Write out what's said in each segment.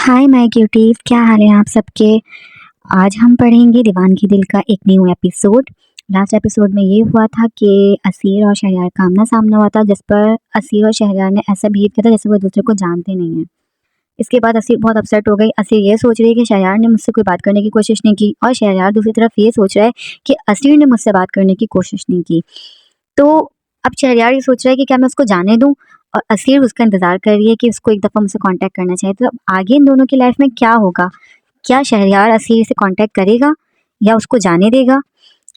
Hi my cuties, क्या हाल है आप सबके। आज हम पढ़ेंगे दीवानगी दिल का एक न्यू एपिसोड। लास्ट एपिसोड में ये हुआ था कि असीर और शहरयार का आमना सामना हुआ था, जिस पर असीर और शहरयार ने ऐसा बिहेव किया था जैसे वो एक दूसरे को जानते नहीं हैं। इसके बाद असीर बहुत अपसेट हो गई। असीर ये सोच रही है कि शहरयार ने मुझसे कोई बात करने की कोशिश नहीं की, और शहरयार दूसरी तरफ ये सोच रहा है कि असीर ने मुझसे बात करने की कोशिश नहीं की। तो अब शहरयार ये सोच रहा है कि क्या मैं उसको जाने दूं, और असीर उसका इंतजार कर रही है कि उसको एक दफ़ा मुझसे कांटेक्ट करना चाहिए। तो अब आगे इन दोनों की लाइफ में क्या होगा? क्या शहरयार असीर से कांटेक्ट करेगा या उसको जाने देगा?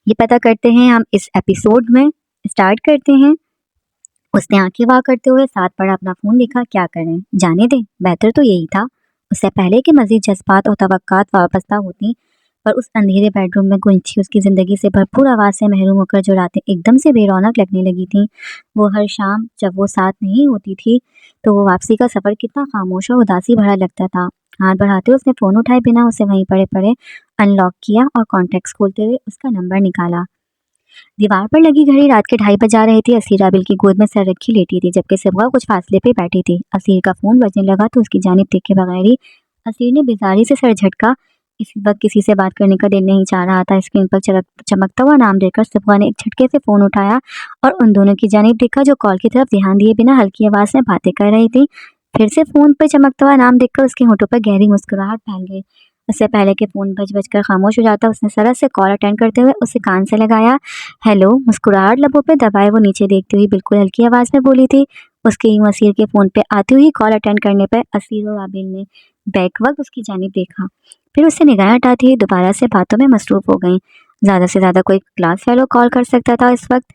ये पता करते हैं हम इस एपिसोड में। स्टार्ट करते हैं। उसने आंखें वाह करते हुए साथ पड़ा अपना फ़ोन देखा। क्या करें, जाने दें, बेहतर तो यही था। उससे पहले कि मज़ीद जज्बात और तवक्कात वाबस्ता होती, पर उस अंधेरे बेडरूम में गूंजती उसकी ज़िंदगी से भरपूर आवाज़ से महरूम होकर जो रातें एकदम से बेरौनक लगने लगी थीं, वो हर शाम जब वो साथ नहीं होती थी तो वो वापसी का सफ़र कितना खामोश और उदासी भरा लगता था। हाथ बढ़ाते उसने फ़ोन उठाए बिना उसे वहीं पड़े पड़े अनलॉक किया और कॉन्टैक्ट्स खोलते हुए उसका नंबर निकाला। दीवार पर लगी घड़ी रात के 2:30 बजा रहे थे। असीर आबिल की गोद में सर रखी लेटी थी, जबकि सिबगा कुछ फासले पे बैठी थी। असीर का फ़ोन बजने लगा तो उसकी जानिब देखे बगैर ही असीर ने बेजारी से सर झटका। इस वक्त किसी से बात करने का दिल नहीं चाह रहा था। स्क्रीन पर चमकता हुआ नाम देखकर सिबगा ने एक झटके से फ़ोन उठाया और उन दोनों की जानिब देखा, जो कॉल की तरफ ध्यान दिए बिना हल्की आवाज़ में बातें कर रही थी। फिर से फ़ोन पर चमकता हुआ नाम देखकर उसके होठों पर गहरी मुस्कुराहट फैल गई। उससे पहले कि फ़ोन बज कर खामोश हो जाता, उसने सरस से कॉल अटेंड करते हुए उसे कान से लगाया। हेलो, मुस्कुराहट लबों पे दबाए वो नीचे देखती हुई बिल्कुल हल्की आवाज़ में बोली थी। उसके यूं असीर के फ़ोन पे आती हुई कॉल अटेंड करने पर असीर और आबिल ने बैक वक्त उसकी जानिब देखा, फिर उससे निगाहें हटाती हुई दोबारा से बातों में मसरूफ़ हो गईं। ज़्यादा से ज़्यादा कोई क्लास फेलो कॉल कर सकता था इस वक्त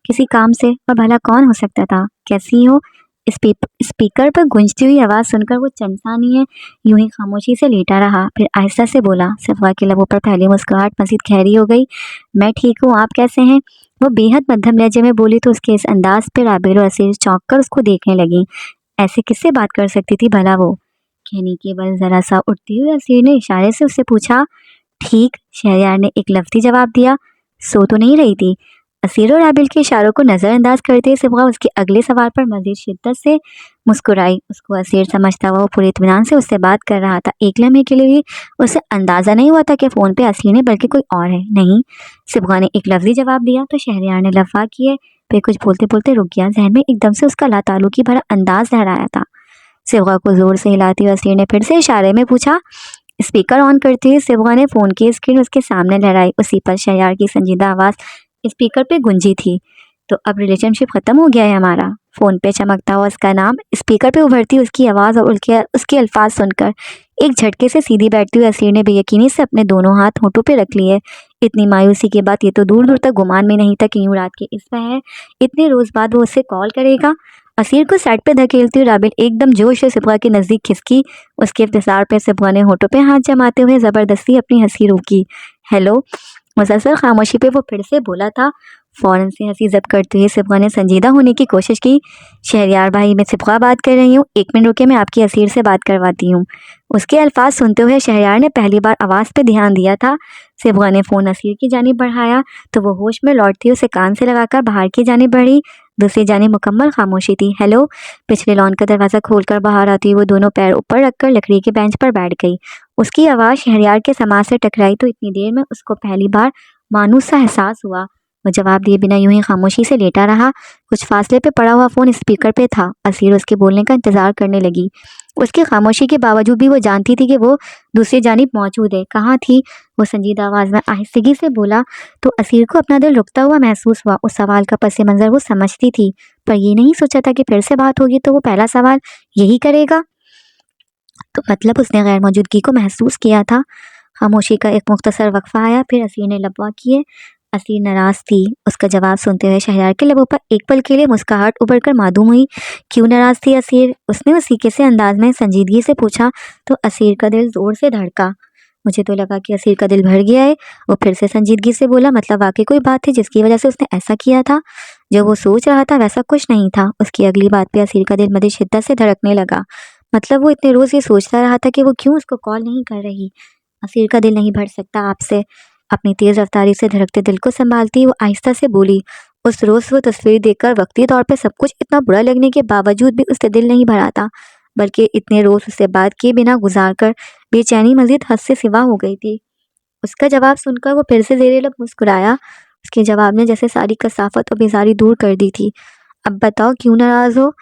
किसी काम से, और भला कौन हो सकता था? कैसी हो? स्पीकर पर गूंजती हुई आवाज़ सुनकर वो चंद सानिये यूं ही खामोशी से लेटा रहा, फिर आहिस्ता से बोला। सिफा के लबों पर पहली मुस्कुराहट मज़ीद गहरी हो गई। मैं ठीक हूँ, आप कैसे हैं? वो बेहद मध्यम लहजे में बोली तो उसके इस अंदाज पर आबिर और असीर चौंक कर उसको देखने लगी। ऐसे किससे बात कर सकती थी भला वो? कहने के बल ज़रा सा उठती हुई असीर ने इशारे से उससे पूछा। ठीक, शहरयार ने एक लफ्ज़ी जवाब दिया। सो तो नहीं रही थी? असीर और आबिल के इशारों को नज़रअंदाज करते हुए सिबगा उसके अगले सवाल पर मज़ीद शिद्दत से मुस्कुराई। उसको असीर समझता हुआ वो पूरे इत्मीनान से उससे बात कर रहा था। एक लम्हे के लिए भी उसे अंदाज़ा नहीं हुआ था कि फ़ोन पे असीर ने बल्कि कोई और है। नहीं, सिबगा ने एक लफ्ज़ी जवाब दिया तो शहरयार ने लफा किए, फिर कुछ बोलते बोलते रुक गया। जहन में एकदम से उसका लाताल्लुकी भरा अंदाज लहराया था। सिबगा को ज़ोर से हिलाती हुई असीर ने फिर से इशारे में पूछा। स्पीकर ऑन करते हुए सिबगा ने फ़ोन की स्क्रीन उसके सामने लहराई। उसी पर शहरयार की संजीदा आवाज़ स्पीकर पे गूंजी थी। तो अब रिलेशनशिप ख़त्म हो गया है हमारा? फ़ोन पे चमकता हुआ उसका नाम, स्पीकर पे उभरती उसकी आवाज़ और उसके अल्फाज सुनकर एक झटके से सीधी बैठती हुई असीर ने बेयकीनी से अपने दोनों हाथ होठों पे रख लिए। इतनी मायूसी के बाद ये तो दूर दूर तक गुमान में नहीं था कि यूं रात के इस पहर इतने रोज़ बाद वो उससे कॉल करेगा। असीर को साइड पे धकेलती हुई राबिल एकदम जोश से सिबगा के नज़दीक खिसकी। उसके इंतज़ार पे सिबगा ने होठों पे हाथ जमाते हुए ज़बरदस्ती अपनी हंसी रोकी। हेलो, मुसलसल खामोशी पे वो फिर से बोला था। फ़ौरन से हंसी ज़ब्त करते हुए सिबगा ने संजीदा होने की कोशिश की। शहरयार भाई, मैं सिबगा बात कर रही हूँ, 1 मिनट रुके, मैं आपकी असीर से बात करवाती हूँ। उसके अल्फाज सुनते हुए शहरयार ने पहली बार आवाज़ पे ध्यान दिया था। सिबगा ने फ़ोन असीर की जानिब बढ़ाया तो वो होश में लौटती उसे कान से लगाकर बाहर की जानिब बढ़ी। दूसरी जानिब मुकम्मल खामोशी थी। हेलो, पिछले लॉन का दरवाज़ा खोलकर बाहर आती हुई वो दोनों पैर ऊपर रखकर लकड़ी के बेंच पर बैठ गई। उसकी आवाज़ शहरयार के समाज से टकराई तो इतनी देर में उसको पहली बार मानूस सा एहसास हुआ। वो जवाब दिए बिना यूं ही खामोशी से लेटा रहा। कुछ फासले पे पड़ा हुआ फ़ोन स्पीकर पे था। असीर उसके बोलने का इंतज़ार करने लगी। उसकी खामोशी के बावजूद भी वो जानती थी कि वो दूसरी जानिब मौजूद है। कहाँ थी? वो संजीदा आवाज़ में आहिस्तगी से बोला तो असीर को अपना दिल रुकता हुआ महसूस हुआ। उस सवाल का पस मंज़र वो समझती थी, पर ये नहीं सोचा था कि फिर से बात होगी तो वो पहला सवाल यही करेगा। तो मतलब उसने गैर मौजूदगी को महसूस किया था। खामोशी का एक मुख्तसर वक्फा आया, फिर असीर ने लबवा किए। असीर नाराज़ थी। उसका जवाब सुनते हुए शहरयार के लबों पर एक पल के लिए मुस्कुराहट उभर कर मासूम हुई। क्यों नाराज़ थी असीर? उसने उसी के से अंदाज में संजीदगी से पूछा तो असीर का दिल ज़ोर से धड़का। मुझे तो लगा कि असीर का दिल भर गया है। वो फिर से संजीदगी से बोला, मतलब वाकई कोई बात थी जिसकी वजह से उसने ऐसा किया था? जो वो सोच रहा था वैसा कुछ नहीं था। उसकी अगली बात पे असीर का दिल मज़ीद शिद्दत से धड़कने लगा। मतलब वो इतने रोज़ ये सोचता रहा था कि वो क्यों उसको कॉल नहीं कर रही। असीर का दिल नहीं भर सकता आपसे। अपनी तेज़ रफ्तारी से धड़कते दिल को संभालती वो आहिस्ता से बोली। उस रोज़ वो तस्वीर देखकर वक्ती तौर पे सब कुछ इतना बुरा लगने के बावजूद भी उससे दिल नहीं भरा था। बल्कि इतने रोज़ उससे बात किए बिना गुजार कर बेचैनी मज़ीद हद से सिवा हो गई थी। उसका जवाब सुनकर वो फिर से ज़ेरे लब मुस्कुराया। उसके जवाब ने जैसे सारी कसाफत और बेज़ारी दूर कर दी थी। अब बताओ क्यों नाराज़ हो?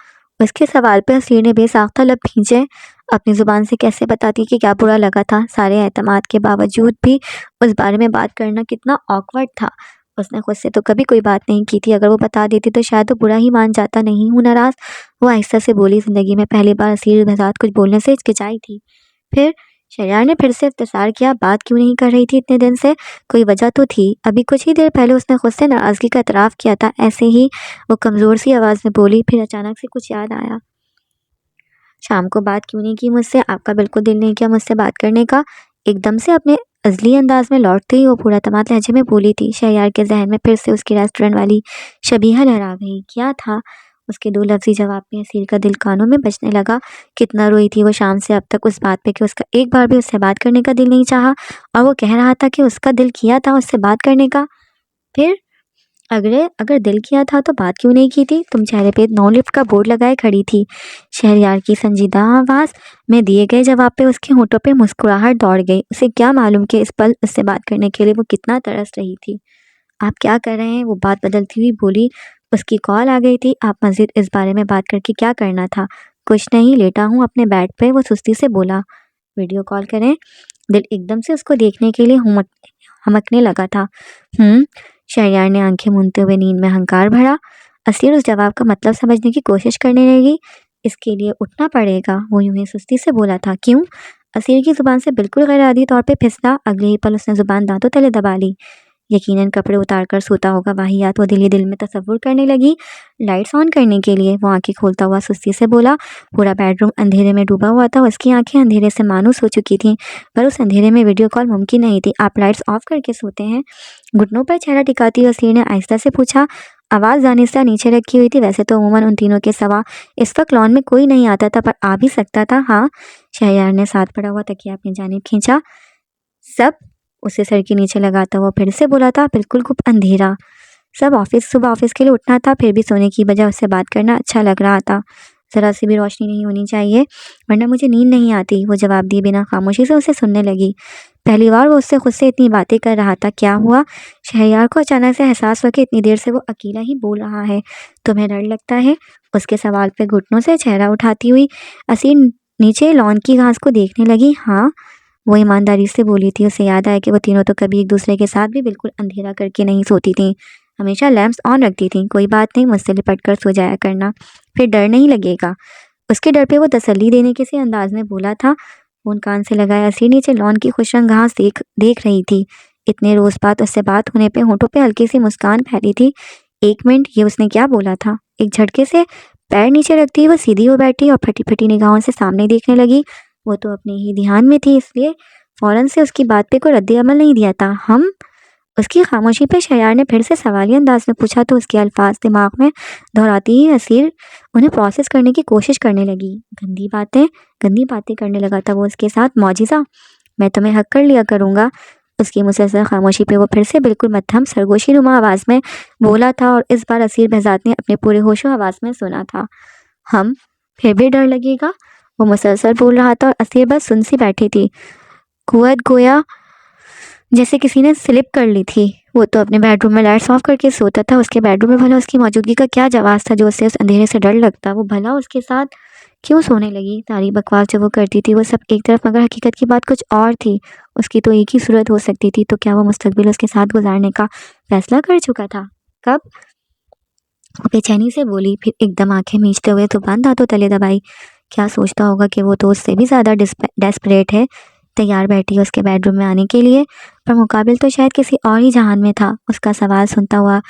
उसके सवाल पे हसीर ने बेसाख्ता लब खींचे। अपनी ज़ुबान से कैसे बताती कि क्या बुरा लगा था? सारे एतमाद के बावजूद भी उस बारे में बात करना कितना ऑकवर्ड था। उसने खुद से तो कभी कोई बात नहीं की थी। अगर वो बता देती तो शायद वो बुरा ही मान जाता। नहीं हूँ नाराज़, वो आहिस्ता से बोली। ज़िंदगी में पहली बार हसीर बज़ात कुछ बोलने से हिचकिचाई थी। फिर शहरयार ने फिर से इख्तिसार किया। बात क्यों नहीं कर रही थी इतने दिन से? कोई वजह तो थी। अभी कुछ ही देर पहले उसने खुद से नाराज़गी का एतराफ़ किया था। ऐसे ही वो कमज़ोर सी आवाज़ में बोली। फिर अचानक से कुछ याद आया। शाम को बात क्यों नहीं की मुझसे? आपका बिल्कुल दिल नहीं किया मुझसे बात करने का? एकदम से अपने अज़ली अंदाज में लौटते ही वो पूरा तमात लहजे में बोली थी। शहरयार के जहन में फिर से उसकी रेस्टोरेंट वाली शबीहा लहरा गई। क्या था उसके दो लफ्ज़ी जवाब में? हसीर का दिल कानों में बजने लगा। कितना रोई थी वो शाम से अब तक उस बात पे कि उसका एक बार भी उससे बात करने का दिल नहीं चाहा, और वो कह रहा था कि उसका दिल किया था उससे बात करने का। फिर अगर दिल किया था तो बात क्यों नहीं की थी? तुम चेहरे पे नो लिफ्ट का बोर्ड लगाए खड़ी थी। शहरयार की संजीदा आवाज़ में दिए गए जवाब पे उसके होठों पे मुस्कुराहट दौड़ गई। उसे क्या मालूम कि इस पल उससे बात करने के लिए वो कितना तरस रही थी। आप क्या कर रहे हैं? वो बात बदलती हुई बोली। उसकी कॉल आ गई थी। आप मज़ीद इस बारे में बात करके क्या करना था? कुछ नहीं, लेटा हूँ अपने बेड पे, वो सुस्ती से बोला। वीडियो कॉल करें? दिल एकदम से उसको देखने के लिए हमकने लगा था। शहरयार ने आंखें मूंदते हुए नींद में हंकार भरा। असीर उस जवाब का मतलब समझने की कोशिश करने लगी। इसके लिए उठना पड़ेगा, वो यूं ही सुस्ती से बोला था। क्यों? असीर की ज़ुबान से बिल्कुल गैर-आदी तौर पे फिसला। अगले ही पल उसने ज़ुबान दांतों तले दबा ली। यकीनन कपड़े उतार कर सोता होगा। वाहियात वो दिल ही दिल में तसव्वुर करने लगी। लाइट्स ऑन करने के लिए वो आंखें खोलता हुआ सुस्ती से बोला। पूरा बेडरूम अंधेरे में डूबा हुआ था। उसकी आंखें अंधेरे से मानूस हो चुकी थीं, पर उस अंधेरे में वीडियो कॉल मुमकिन नहीं थी। आप लाइट्स ऑफ करके सोते हैं? घुटनों पर चेहरा टिकाती हुई हसीर ने आहिस्ता से पूछा। आवाज़ दानिस्ता नीचे रखी हुई थी। वैसे तो अमूमन उन तीनों के सिवा इस वक्त लॉन में कोई नहीं आता था, पर आ भी सकता था। हाँ, शहरयार ने साथ पड़ा हुआ तकिया अपनी जानिब खींचा। सब उसे सर के नीचे लगाता हुआ फिर से बोला था। बिल्कुल गुप अंधेरा। सुबह ऑफिस के लिए उठना था, फिर भी सोने की बजाय उससे बात करना अच्छा लग रहा था। ज़रा सी भी रोशनी नहीं होनी चाहिए, वरना मुझे नींद नहीं आती, वो जवाब दिए बिना खामोशी से उसे सुनने लगी। पहली बार वो उससे खुद से इतनी बातें कर रहा था। क्या हुआ? शहरयार को अचानक से एहसास हुआ कि इतनी देर से वो अकेला ही बोल रहा है। तुम्हें डर लगता है? उसके सवाल पे घुटनों से चेहरा उठाती हुई असीर नीचे लॉन की घास को देखने लगी। हाँ, वो ईमानदारी से बोली थी। उसे याद आया कि वो तीनों तो कभी एक दूसरे के साथ भी बिल्कुल अंधेरा करके नहीं सोती थीं, हमेशा लैंप्स ऑन रखती थीं। कोई बात नहीं, मुझसे लिपट कर सो जाया करना, फिर डर नहीं लगेगा। उसके डर पे वो तसल्ली देने के से अंदाज में बोला था। फ़ोन कान से लगाया हसीर नीचे लॉन की खुशरंग घास देख रही थी। इतने रोज़ बाद उससे बात होने पे होठों पे हल्की सी मुस्कान फैली थी। 1 मिनट, ये उसने क्या बोला था? एक झटके से पैर नीचे रखती हुई वो सीधी हो बैठी और फटी-फटी निगाहों से सामने देखने लगी। वो तो अपने ही ध्यान में थी, इसलिए फ़ौरन से उसकी बात पे कोई रद्द-ए-अमल नहीं दिया था। हम? उसकी खामोशी पे शहरयार ने फिर से सवालिया अंदाज में पूछा तो उसके अल्फाज दिमाग में दोहराती ही हसीर उन्हें प्रोसेस करने की कोशिश करने लगी। गंदी बातें करने लगा था वो उसके साथ। मौजिज़ा, मैं तुम्हें हक कर लिया करूँगा। उसकी मुसलसल खामोशी पे वो फिर से बिल्कुल मध्यम सरगोशी नुमा आवाज़ में बोला था, और इस बार असीर बहज़ात ने अपने पूरे होशो आवाज़ में सुना था। हम? फिर भी डर लगेगा? वो मुसलसल बोल रहा था और असीर बस सुन सी बैठी थी। कुवैत गोया जैसे किसी ने स्लिप कर ली थी। वो तो अपने बेडरूम में लाइट्स ऑफ करके सोता था। उसके बेडरूम में भला उसकी मौजूदगी का क्या जवाब था जो उससे उस अंधेरे से डर लगता? वो भला उसके साथ क्यों सोने लगी? सारी बकवास जो वो करती थी वो सब एक तरफ, मगर हकीकत की बात कुछ और थी। उसकी तो एक ही सूरत हो सकती थी। तो क्या वो मुस्तकबिल उसके साथ गुजारने का फैसला कर चुका था? कब? वो बेचैनी से बोली, फिर एकदम आंखें मीचते हुए ज़ुबान दांतों तले दबाई। क्या सोचता होगा कि वो तो उससे भी ज़्यादा डेस्परेट है, तैयार बैठी है उसके बेडरूम में आने के लिए, पर मुकाबिल तो शायद किसी और ही जहान में था। उसका सवाल सुनता हुआ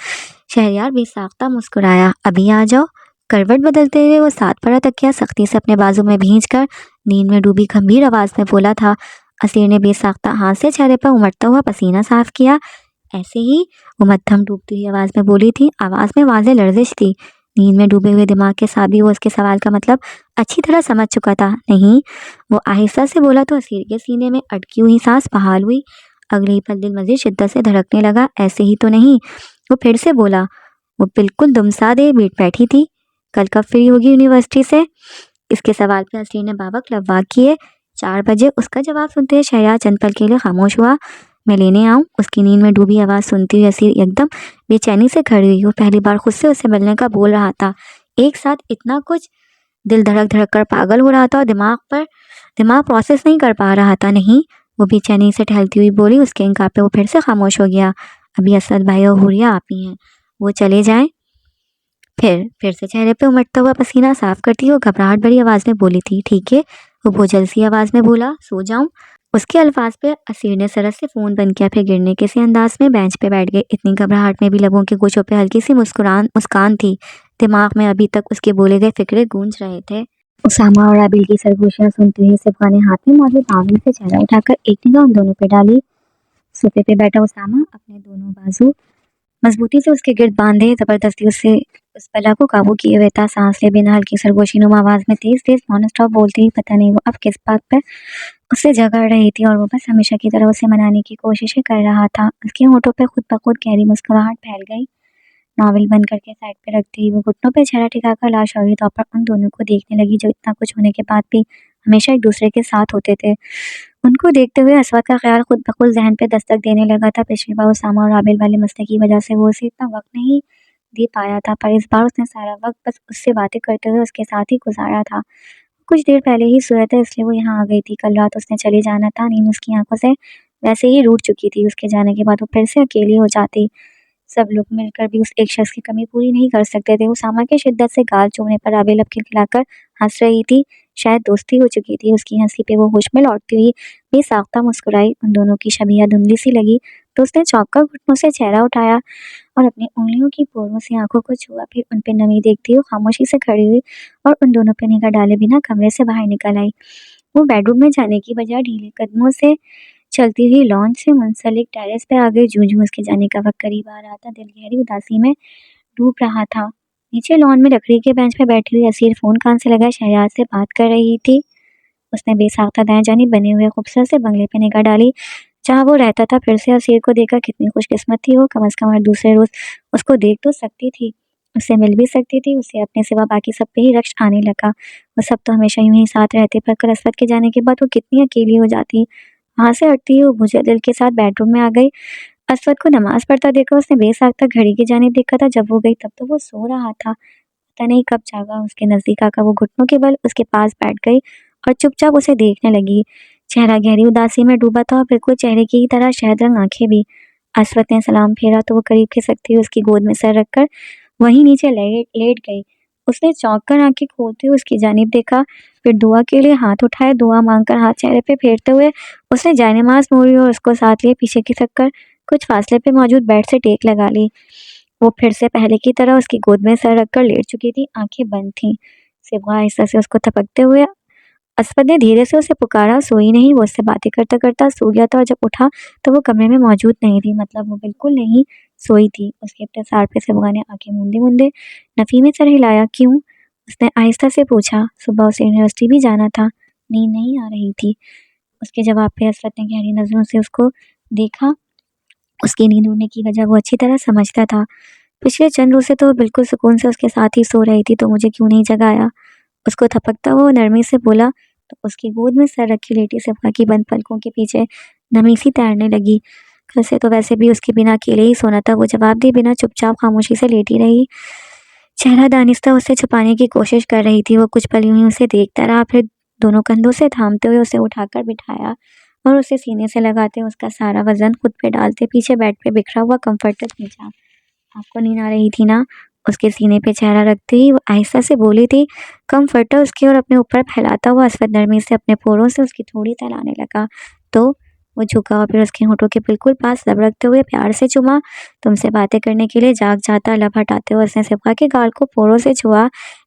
शहरयार बेसाख्ता मुस्कुराया। अभी आ जाओ। करवट बदलते हुए वो साथ पड़ा तकिया सख्ती से अपने बाजू में भींच कर नींद में डूबी गंभीर आवाज़ में बोला था। असीर ने बेसाख्ता हाथ से चेहरे पर उमड़ता हुआ पसीना साफ किया। ऐसे ही, वो मध्यम डूबती हुई आवाज़ में बोली थी। आवाज़ में वाज़ेह लर्जिश थी। नींद में डूबे हुए दिमाग के साथ भी वो उसके सवाल का मतलब अच्छी तरह समझ चुका था। नहीं, वो आहिस्ता से बोला तो असीर के सीने में अटकी हुई सांस बहाल हुई। अगले ही पल दिल मज़ीद शिद्दत से धड़कने लगा। ऐसे ही तो नहीं, वो फिर से बोला। वो बिल्कुल दुमसा दे बैठी थी। कल कब फ्री होगी यूनिवर्सिटी से? इसके सवाल पे असीर ने बावक लव्वाक किए। 4 बजे उसका जवाब सुनते ही शहरयार चंद पल के लिए खामोश हुआ। मैं लेने आऊँ? उसकी नींद में डूबी आवाज़ सुनती हुई असीर एकदम बेचैनी से खड़ी हुई। वो पहली बार खुद से उससे मिलने का बोल रहा था। एक साथ इतना कुछ, दिल धड़क धड़क कर पागल हो रहा था और दिमाग प्रोसेस नहीं कर पा रहा था। नहीं, वो बेचैनी से टहलती हुई बोली। उसके इनकार पे वो फिर से खामोश हो गया। अभी असद भाई और हुरिया आप ही हैं, वो चले जाएं। फिर से चेहरे पे उमड़ता हुआ पसीना साफ करती वो घबराहट भरी आवाज़ में बोली थी। ठीक है, वो बोझल सी आवाज़ में बोला। सो जाऊं? उसके अल्फाज पे असीर ने सरस से फ़ोन बंद किया, फिर गिरने के से अंदाज में बेंच पे बैठ गए। इतनी घबराहट में भी लबों के गोशों पे हल्की सी मुस्कान थी। दिमाग में अभी तक उसके बोले गए फिक्रे गूंज रहे थे। उसामा और आबिल की सरगोशियां सुनते हुए सिफा ने हाथ में मौजूद आंगली से चेहरा उठाकर एक निगाह उन दोनों पे डाली। सोफे पे बैठा उसामा अपने दोनों बाजू मजबूती से उसके गिर्द बांधे जबरदस्ती उससे उस पला को काबू किए हुए था। सांस ले बिना हल्की सरगोशी नुमा आवाज में तेज तेज नॉन स्टॉप बोलती हुई पता नहीं वो अब किस बात पर उससे झगड़ रही थी और वो बस हमेशा की तरह उसे मनाने की कोशिशें कर रहा था। उसके होठों पे खुद ब खुद गहरी मुस्कुराहट फैल गई। नॉवेल बंद करके साइड पे रखते ही वो घुटनों पे चेहरा टिकाकर लाशौरी तौर पर उन दोनों को देखने लगी जो इतना कुछ होने के बाद भी हमेशा एक दूसरे के साथ होते थे। उनको देखते हुए असवद का ख्याल खुद ब खुद जहन पे दस्तक देने लगा था। पिछली बार उसामा और आबिल वाले मसले की वजह से वो उसे इतना वक्त नहीं दे पाया था, पर इस बार उसने सारा वक्त बस उससे बातें करते हुए उसके साथ ही गुजारा था। कुछ देर पहले ही सोया था इसलिए वो यहाँ आ गई थी। कल रात उसने चले जाना था। नींद उसकी आंखों से वैसे ही रूठ चुकी थी। उसके जाने के बाद वो फिर से अकेली हो जाती। सब लोग मिलकर भी उस एक शख्स की कमी पूरी नहीं कर सकते थे। उसामा की शिद्दत से गाल चूमने पर आबिल अब खिलखिलाकर हंस रही थी। शायद दोस्ती हो चुकी थी। उसकी हंसी पे वो होश में लौटती हुई बेसाख्ता मुस्कुराई। उन दोनों की छवियां धुंधली सी लगी तो उसने चौंक कर घुटनों से चेहरा उठाया और अपनी उंगलियों की पोरों से आंखों को छुआ। फिर उन पे नमी देखती हुई खामोशी से खड़ी हुई और उन दोनों पे निगाह डाले बिना कमरे से बाहर निकल आई। वो बेडरूम में जाने की बजाय ढीले कदमों से चलती हुई लॉन से मुंसलिक टेरेस पे आ गई। जूं-जूं उसके जाने का वक्त करीब आ रहा था, दिल गहरी उदासी में डूब रहा था। नीचे लॉन में लकड़ी के बेंच पे बैठी हुई असीर फोन कान से लगाए शहरयार से बात कर रही थी। उसने बेसाख्ता दाएं जानिब बने हुए खूबसूरत से बंगले पे निगाह डाली जहाँ वो रहता था। फिर से असीर को देखकर कितनी खुशकिस्मत थी वो, कम से कम हर दूसरे रोज उसको देख तो सकती थी, उससे मिल भी सकती थी। उसे अपने सिवा बाकी सब पे ही रक्श आने लगा। वो सब तो हमेशा यूं ही साथ रहते, पर कल असवद के जाने के बाद वो कितनी अकेली हो जाती। वहां से हटती हुई वो बुझे दिल के साथ बेडरूम में आ गई। असवद को नमाज पढ़ता देखा उसने बेसाख्ता घड़ी की जानिब देखा था। जब वो गई तब तो वो सो रहा था। पता नहीं कब जागा। उसके नजदीक आकर वो घुटनों के बल उसके पास बैठ गई और चुपचाप उसे देखने लगी। चेहरा गहरी उदासी में डूबा था और बिल्कुल चेहरे की ही तरह शहद रंग आंखें भी। असवद ने सलाम फेरा तो वो करीब खिसकती हुई उसकी गोद में सर रखकर वहीं नीचे लेट गई। उसने चौंक कर आंखें खोलते हुए उसकी जानिब देखा, फिर दुआ के लिए हाथ उठाए। दुआ मांगकर हाथ चेहरे पे फेरते हुए उसने जायनमाज मोड़ी और उसको साथ लिए पीछे खिसक कर कुछ फासले पे मौजूद बेड से टेक लगा ली। वो फिर से पहले की तरह उसकी गोद में सर रखकर लेट चुकी थी, आंखें बंद थीं। सिवा आहिस्ता से उसको थपकते हुए असफद ने धीरे से उसे पुकारा। सोई नहीं, वो उससे बातें करता करता सो गया था और जब उठा तो वो कमरे में मौजूद नहीं थी। मतलब वो बिल्कुल नहीं सोई थी। उसके इंतजार पे सिवा ने आंखें मूंदे मूंदे नफी में सर हिलाया। क्यों? उसने आहिस्ता से पूछा। सुबह उसे यूनिवर्सिटी भी जाना था, नींद नहीं आ रही थी। उसके जवाब पे असफद ने गहरी नजरों से उसको देखा। उसकी नींद उड़ने की वजह वो अच्छी तरह समझता था। पिछले चंद रोज से तो वो बिल्कुल सुकून से उसके साथ ही सो रही थी, तो मुझे क्यों नहीं जगाया? उसको थपकता हुआ वो नरमी से बोला तो उसकी गोद में सर रखी लेटी सिफा की बंद पलकों के पीछे नमी सी तैरने लगी। कल से तो वैसे भी उसके बिना अकेले ही सोना था। वो जवाब दी बिना चुपचाप खामोशी से लेटी रही। चेहरा दानिस्ता उससे छुपाने की कोशिश कर रही थी। वो कुछ पल यूं ही उसे देखता रहा, फिर दोनों कंधों से थामते हुए उसे उठाकर बिठाया और उसे सीने से लगाते उसका सारा वजन खुद पे डालते पीछे बेड पे बिखरा हुआ कंफर्टर खींचा। आपको नींद आ रही थी ना? उसके सीने पे चेहरा रखते ही वो आहिस्ता से बोली थी। कंफर्टर उसकी और अपने ऊपर फैलाता हुआ असफद नरमी से अपने पोरों से उसकी थोड़ी तलाने लगा। तो वो झुका और फिर उसके होठों के बिल्कुल पास लब रखते हुए प्यार से चुमा। तुमसे बातें करने के लिए जाग जाता। लब हटाते हुए उसने सिफा के गाल को पोरों से छुआ।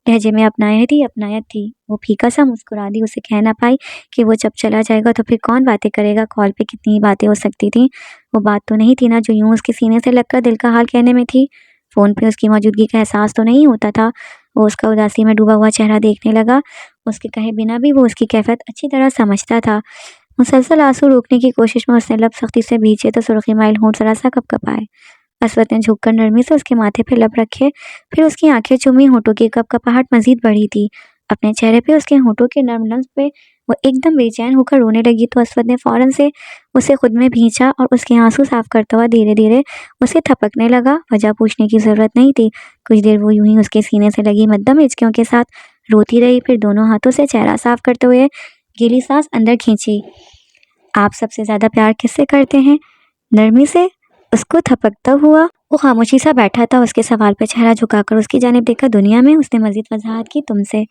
लहजे में अपनायत थी। वो फीका सा मुस्कुरा दी। उसे कह ना पाई कि वो जब चला जाएगा तो फिर कौन बातें करेगा। कॉल पे कितनी ही बातें हो सकती थी, वो बात तो नहीं थी ना जो यूं उसके सीने से लगकर दिल का हाल कहने में थी। फोन पे उसकी मौजूदगी का एहसास तो नहीं होता था। वो उसका उदासी में डूबा हुआ चेहरा देखने लगा। उसके कहे बिना भी वो उसकी कैफियत अच्छी तरह समझता था। मुसलसल आंसू रोकने की कोशिश में उसने लब सख्ती से भींचे तो सुर्खी माइल होंठ जरा सा कपकपाए। असवद ने झुककर नरमी से उसके माथे पे लब रखे, फिर उसकी आंखें चूमी। होठों की कपकपाहट मजीद बढ़ी थी। अपने चेहरे पे उसके होठों के नर्म लम्स पे वो एकदम बेचैन होकर रोने लगी। तो असवद ने फ़ौरन से उसे खुद में भींचा और उसके आंसू साफ करता हुआ धीरे-धीरे उसे थपकने लगा। वजह पूछने की ज़रूरत नहीं थी। कुछ देर वो यूं ही उसके सीने से लगी मद्दम हिचकियों के साथ रोती रही, फिर दोनों हाथों से चेहरा साफ करते हुए गीली सांस अंदर खींची। आप सबसे ज़्यादा प्यार किससे करते हैं? नरमी से उसको थपकता हुआ वो खामोशी सा बैठा था। उसके सवाल पे चेहरा झुकाकर उसकी जानिब देखा। दुनिया में, उसने मजीद वजाहत की, तुमसे।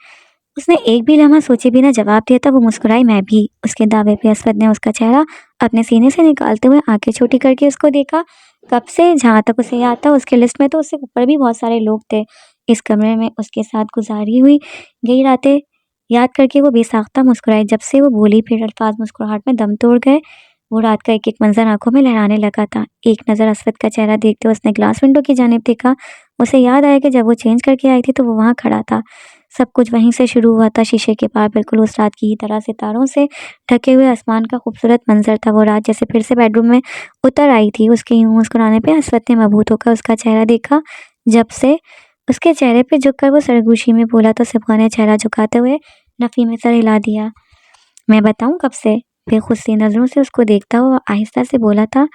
उसने एक भी लम्हा सोचे बिना जवाब दिया था। वो मुस्कुराई, मैं भी। उसके दावे पे असवद ने उसका चेहरा अपने सीने से निकालते हुए आंखें छोटी करके उसको देखा। कब से, जहाँ तक उसे याद था, उसके लिस्ट में तो उससे ऊपर भी बहुत सारे लोग थे इस कमरे में उसके साथ गुजारी हुई गई रातें याद करके वो बेसाख्ता मुस्कुराई। जब से वो बोली, फिर अल्फाज मुस्कुराहट में दम तोड़ गए। वो रात का एक एक मंजर आंखों में लहराने लगा था। एक नज़र असवद का चेहरा देखते उसने ग्लास विंडो की जानिब देखा। उसे याद आया कि जब वो चेंज करके आई थी तो वो वहाँ खड़ा था। सब कुछ वहीं से शुरू हुआ था, शीशे के पार, बिल्कुल उस रात की ही तरह सितारों से ढके हुए आसमान का खूबसूरत मंजर था। वो रात जैसे फिर से बेडरूम में उतर आई थी। उसके यूं मुस्कुराने पे असवद ने मबहूत होकर उसका चेहरा देखा। जब से उसके चेहरे पे झुककर वो सरगोशी में बोला तो सिबा ने चेहरा झुकाते हुए नफ़ी में सर हिला दिया। मैं बताऊं कब से? बेखुद सी नज़रों से उसको देखता हुआ आहिस्ता से बोला था।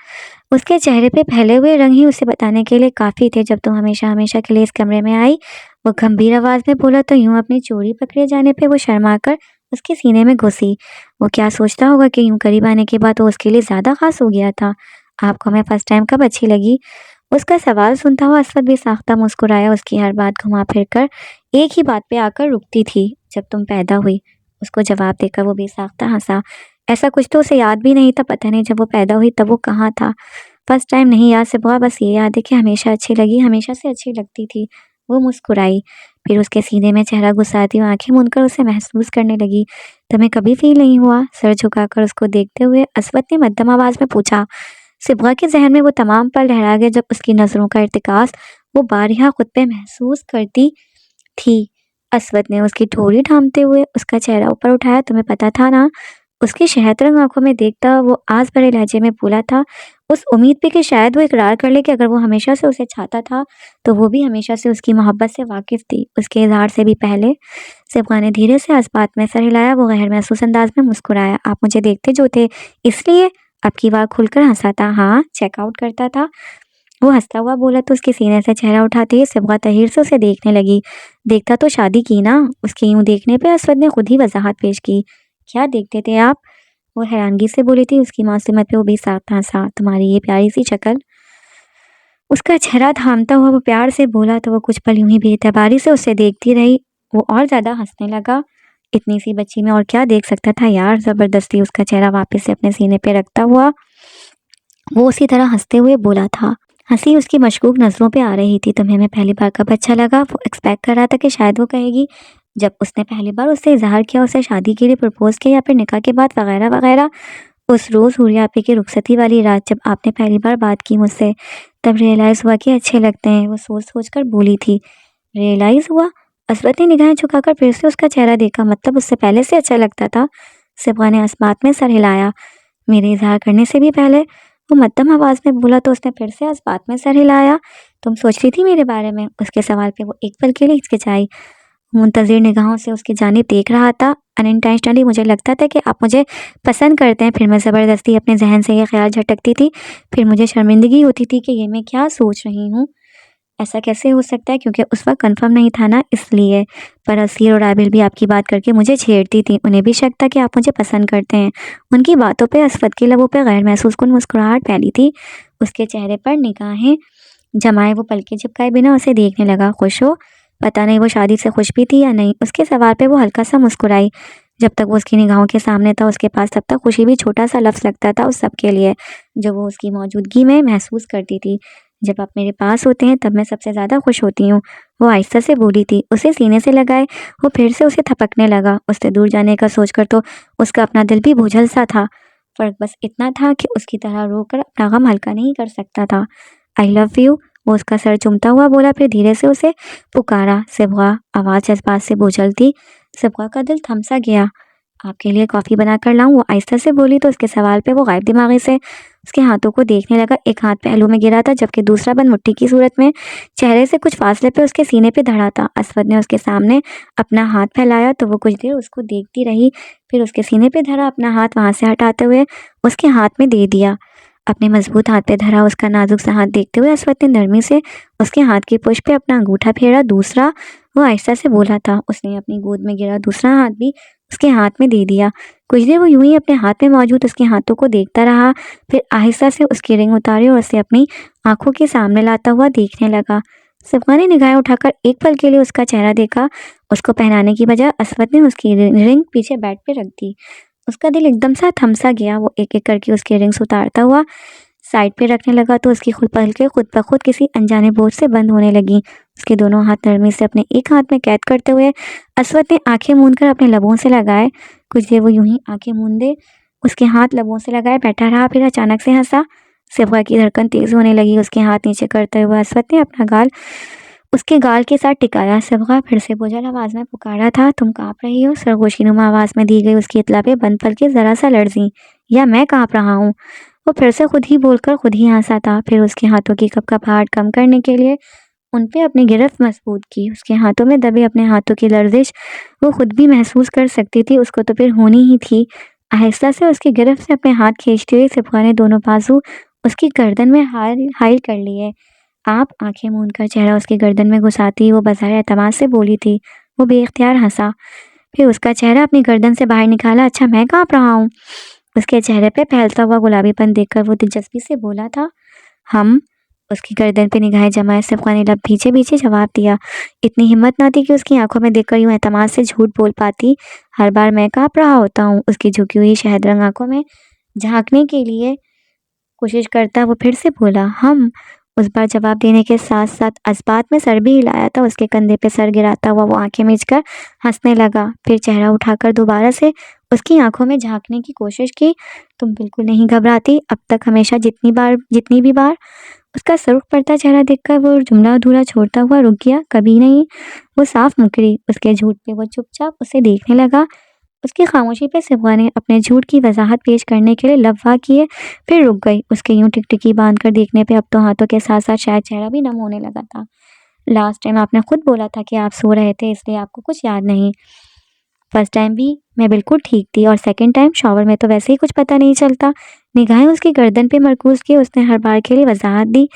उसके चेहरे पे फैले हुए रंग ही उसे बताने के लिए काफ़ी थे। जब तुम हमेशा हमेशा के लिए इस कमरे में आई, वो गंभीर आवाज़ में बोला तो यूं अपनी चोरी पकड़े जाने पे वो शर्मा कर उसके सीने में घुसी। वो क्या सोचता होगा कि यूं करीब आने के बाद वो उसके लिए ज़्यादा खास हो गया था। आपको मैं फ़र्स्ट टाइम कब अच्छी लगी? उसका सवाल सुनता हुआ असवद भी साख्ता मुस्कुराया। उसकी हर बात घुमा फिर कर एक ही बात पे आकर रुकती थी, जब तुम पैदा हुई। उसको जवाब देकर वो बेसाख्ता हंसा। ऐसा कुछ तो उसे याद भी नहीं था। पता नहीं जब वो पैदा हुई तब वो कहाँ था। फर्स्ट टाइम नहीं याद सिबा, बस ये याद है कि हमेशा अच्छी लगी, हमेशा से अच्छी लगती थी। वो मुस्कुराई, फिर उसके सीने में चेहरा घुसाती हुई आंखें मूंदकर उसे महसूस करने लगी। तुम्हें कभी फील नहीं हुआ? सर झुकाकर उसको देखते हुए असवद ने मध्यम आवाज में पूछा। सिबा के जहन में वो तमाम पल लहरा गए जब उसकी नजरों का इर्तिकास वो बारिहा खुद पे महसूस करती थी। असवद ने उसकी ठोड़ी थामते हुए उसका चेहरा ऊपर उठाया। तुम्हें पता था ना? उसकी शहद रंग आंखों में देखता वो आस भरे लहजे में बोला था, उस उम्मीद पे कि शायद वो इकरार कर ले कि अगर वो हमेशा से उसे चाहता था तो वो भी हमेशा से उसकी मोहब्बत से वाकिफ थी। उसके इजहार से भी पहले। सिबा ने धीरे से इस बात में सर हिलाया। वो गैर महसूस अंदाज में मुस्कुराया। आप मुझे देखते जो थे इसलिए? आपकी आवाज़ खुलकर हंसा था। हाँ, चेकआउट करता था। वो हंसता हुआ बोला तो उसके सीने से चेहरा उठाते ही सिबा तहीर से उसे देखने लगी। देखता तो शादी की ना? उसके यूं देखने पे असवद ने खुद ही वजाहत पेश की। क्या देखते थे आप? वो हैरानगी से बोली थी। उसकी मासूमियत पे वो बेसाख्ता हंसा। तुम्हारी ये प्यारी सी शक्ल। उसका चेहरा थामता हुआ वो प्यार से बोला तो वो कुछ पल यूं ही बेतबारी से उसे देखती रही। वो और ज्यादा हंसने लगा। इतनी सी बच्ची में और क्या देख सकता था यार। जबरदस्ती उसका चेहरा वापस से अपने सीने पे रखता हुआ वो उसी तरह हंसते हुए बोला था। हंसी उसकी मशकूक नज़रों पे आ रही थी। तुम्हें मैं पहली बार कब अच्छा लगा? वो एक्सपेक्ट कर रहा था कि शायद वो कहेगी जब उसने पहली बार उससे इजहार किया, उसे शादी के लिए प्रपोज किया, या फिर निकाह के बाद, वगैरह वगैरह। उस रोज़ हुरिया आपी की रुखसती वाली रात जब आपने पहली बार बात की मुझसे, तब रियलाइज़ हुआ कि अच्छे लगते हैं। वो सोच सोच कर बोली थी। रियलाइज़ हुआ? असवद ने निगाहें झुकाकर फिर से उसका चेहरा देखा। मतलब उससे पहले से अच्छा लगता था? सिबा ने इस बात में सर हिलाया। मेरे इजहार करने से भी पहले? वो मध्यम आवाज़ में बोला तो उसने फिर से इस बात में सर हिलाया। तुम सोच रही थी मेरे बारे में? उसके सवाल पे वो एक पल के लिए हिचकिचाई। मुंतज़िर निगाहों से उसकी जानिब देख रहा था। अनइंटेंशनली मुझे लगता था कि आप मुझे पसंद करते हैं, फिर मैं ज़बरदस्ती अपने जहन से ये ख्याल झटकती थी। फिर मुझे शर्मिंदगी होती थी कि ये मैं क्या सोच रही हूँ। ऐसा कैसे हो सकता है? क्योंकि उस वक्त कंफर्म नहीं था ना, इसलिए। पर असीर और आबिल भी आपकी बात करके मुझे छेड़ती थी। उन्हें भी शक था कि आप मुझे पसंद करते हैं। उनकी बातों पे असवद के लबों पे गैर महसूस कुन मुस्कुराहट फैली थी। उसके चेहरे पर निगाहें जमाए वो पलके झपकाए बिना उसे देखने लगा। खुश हो? पता नहीं वो शादी से खुश भी थी या नहीं। उसके सवाल पे वो हल्का सा मुस्कुराई। जब तक वो उसकी निगाहों के सामने था उसके पास, तब तक खुशी भी छोटा सा लफ्ज़ लगता था उस सब के लिए जो वो उसकी मौजूदगी में महसूस करती थी। जब आप मेरे पास होते हैं तब मैं सबसे ज़्यादा खुश होती हूँ, वो आहिस्ता से बोली थी। उसे सीने से लगाए वो फिर से उसे थपकने लगा। उससे दूर जाने का सोचकर तो उसका अपना दिल भी बोझल सा था। फ़र्क बस इतना था कि उसकी तरह रोकर अपना गम हल्का नहीं कर सकता था। आई लव यू, वो उसका सर चूमता हुआ बोला, फिर धीरे से उसे पुकारा। सिबगा, आवाज़ जज्बात से बोझल थी। सिबगा का दिल थम सा गया। आपके लिए कॉफ़ी बना कर लाऊं? वो आहिस्ता से बोली तो उसके सवाल पे वो गायब दिमागी से उसके हाथों को देखने लगा। एक हाथ पहलू में गिरा था जबकि दूसरा बंद मुट्ठी की सूरत में चेहरे से कुछ फासले पे उसके सीने पे धड़ा था। असवद ने उसके सामने अपना हाथ फैलाया तो वो कुछ देर उसको देखती रही, फिर उसके सीने पे धरा अपना हाथ वहाँ से हटाते हुए उसके हाथ में दे दिया। अपने मजबूत हाथ पे धरा उसका नाजुक सा हाथ देखते हुए असवद ने नरमी से उसके हाथ की पुश पे अपना अंगूठा फेरा। दूसरा वो आहिस्ता से बोला था। उसने अपनी गोद में गिरा दूसरा हाथ भी उसके हाथ में दे दिया। कुछ देर वो यूं ही अपने हाथ में मौजूद उसके हाथों को देखता रहा, फिर आहिस्ता से उसकी रिंग उतारी और उसे अपनी आंखों के सामने लाता हुआ देखने लगा। सफ़ा ने निगाहें उठाकर एक पल के लिए उसका चेहरा देखा। उसको पहनाने की बजाय असवद ने उसकी रिंग पीछे बेड पे रख दी। उसका दिल एकदम सा थम सा गया। वो एक एक करके उसकी रिंग्स उतारता हुआ साइड पे रखने लगा तो उसकी पलकें खुद ब खुद किसी अनजाने बोझ से बंद होने लगी। उसके दोनों हाथ नरमी से अपने एक हाथ में कैद करते हुए असवद ने आंखें मूंद कर अपने लबों से लगाए। कुछ देर वो यूं ही आंखें मूंदे उसके हाथ लबों से लगाए बैठा रहा, फिर अचानक से हंसा। सिफा की धड़कन तेज होने लगी। उसके हाथ नीचे करते हुए असवद ने अपना गाल उसके गाल के साथ टिकाया। सिफा फिर से बोझल आवाज में पुकारा था, तुम कांप रही हो? सरगोशीनुमा आवाज में दी गई उसकी इतला पे बंद पलकें जरा सा लर्जी। या मैं कांप रहा हूँ? वो फिर से खुद ही बोलकर खुद ही हंसा था। फिर उसके हाथों की कपकपाहट कम करने के लिए उन पे अपनी गिरफ्त मजबूत की। उसके हाथों में दबे अपने हाथों की लर्जिश वो खुद भी महसूस कर सकती थी, उसको तो फिर होनी ही थी। आहिस्ता से उसकी गिरफ्त से अपने हाथ खींचते हुए सिफा ने दोनों बाजू उसकी गर्दन में हाइल कर लिए। आप आंखें मूंद कर चेहरा उसकी गर्दन में घुसाती वो बज़ाहिर एतमाद से बोली थी। वो बेइख्तियार हंसा, फिर उसका चेहरा अपनी गर्दन से बाहर निकाला। अच्छा मैं काँप रहा हूँ? उसके चेहरे पे फैलता हुआ गुलाबीपन देखकर वो दिलचस्पी से बोला था। हम उसकी गर्दन पे निगाहें जमाए सिफा ने लब पीछे पीछे जवाब दिया। इतनी हिम्मत ना थी कि उसकी आंखों में देखकर यूं एतमाद से झूठ बोल पाती। हर बार मैं काँप रहा होता हूँ। उसकी झुकी हुई शहद रंग आंखों में झांकने के लिए कोशिश करता वो फिर से बोला, हम। उस बार जवाब देने के साथ साथ अस्बात में सर भी हिलाया था। उसके कंधे पे सर गिराता हुआ वो आंखें मीच कर हंसने लगा, फिर चेहरा उठाकर दोबारा से उसकी आंखों में झांकने की कोशिश की। तुम बिल्कुल नहीं घबराती? अब तक हमेशा जितनी भी बार उसका सरुख पड़ता चेहरा देखकर वो जुमला अधूरा छोड़ता हुआ रुक गया। कभी नहीं। वो साफ मुकरी। उसके झूठ पे वो चुपचाप उसे देखने लगा। उसकी खामोशी पे सिफा ने अपने झूठ की वजाहत पेश करने के लिए लब वाह किए, फिर रुक गई। उसके यूं टिकटिकी बांध कर देखने पे अब तो हाथों के साथ साथ शायद चेहरा भी नम होने लगा था। लास्ट टाइम आपने खुद बोला था कि आप सो रहे थे इसलिए आपको कुछ याद नहीं। फर्स्ट टाइम भी मैं बिल्कुल ठीक थी और सेकंड टाइम शॉवर में तो वैसे ही कुछ पता नहीं चलता। निगाहें उसकी गर्दन पे मरकूज की उसने हर बार के लिए वजाहत दी,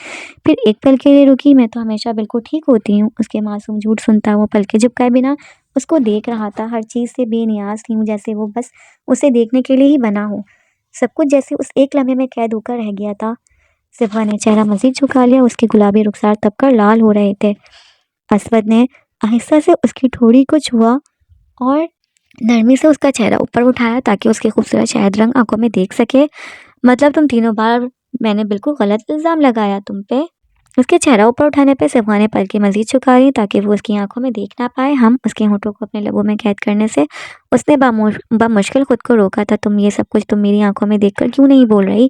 फिर एक पल के लिए रुकी। मैं तो हमेशा बिल्कुल ठीक होती हूँ। उसके मासूम झूठ सुनता वो पलके झपकाए बिना उसको देख रहा था, हर चीज़ से बेनियाज थी जैसे वो बस उसे देखने के लिए ही बना हो। सब कुछ जैसे उस एक लम्हे में कैद होकर रह गया था। सिफा ने चेहरा मजीद झुका लिया। उसके गुलाबी रुखसार तपकर लाल हो रहे थे। असवद ने आहिस्ता से उसकी ठोड़ी को छुआ और नरमी से उसका चेहरा ऊपर उठाया ताकि उसके खूबसूरत शहद रंग आंखों में देख सके। मतलब तुम तीनों बार मैंने बिल्कुल गलत इल्ज़ाम लगाया तुम पे? उसके चेहरा ऊपर उठाने पे सिफा ने पलकें मजीद झुका दी ताकि वो उसकी आंखों में देख ना पाए। हम उसके होठों को अपने लबों में कैद करने से उसने बमुश्किल खुद को रोका था। तुम ये सब कुछ तुम मेरी आंखों में देखकर क्यों नहीं बोल रही?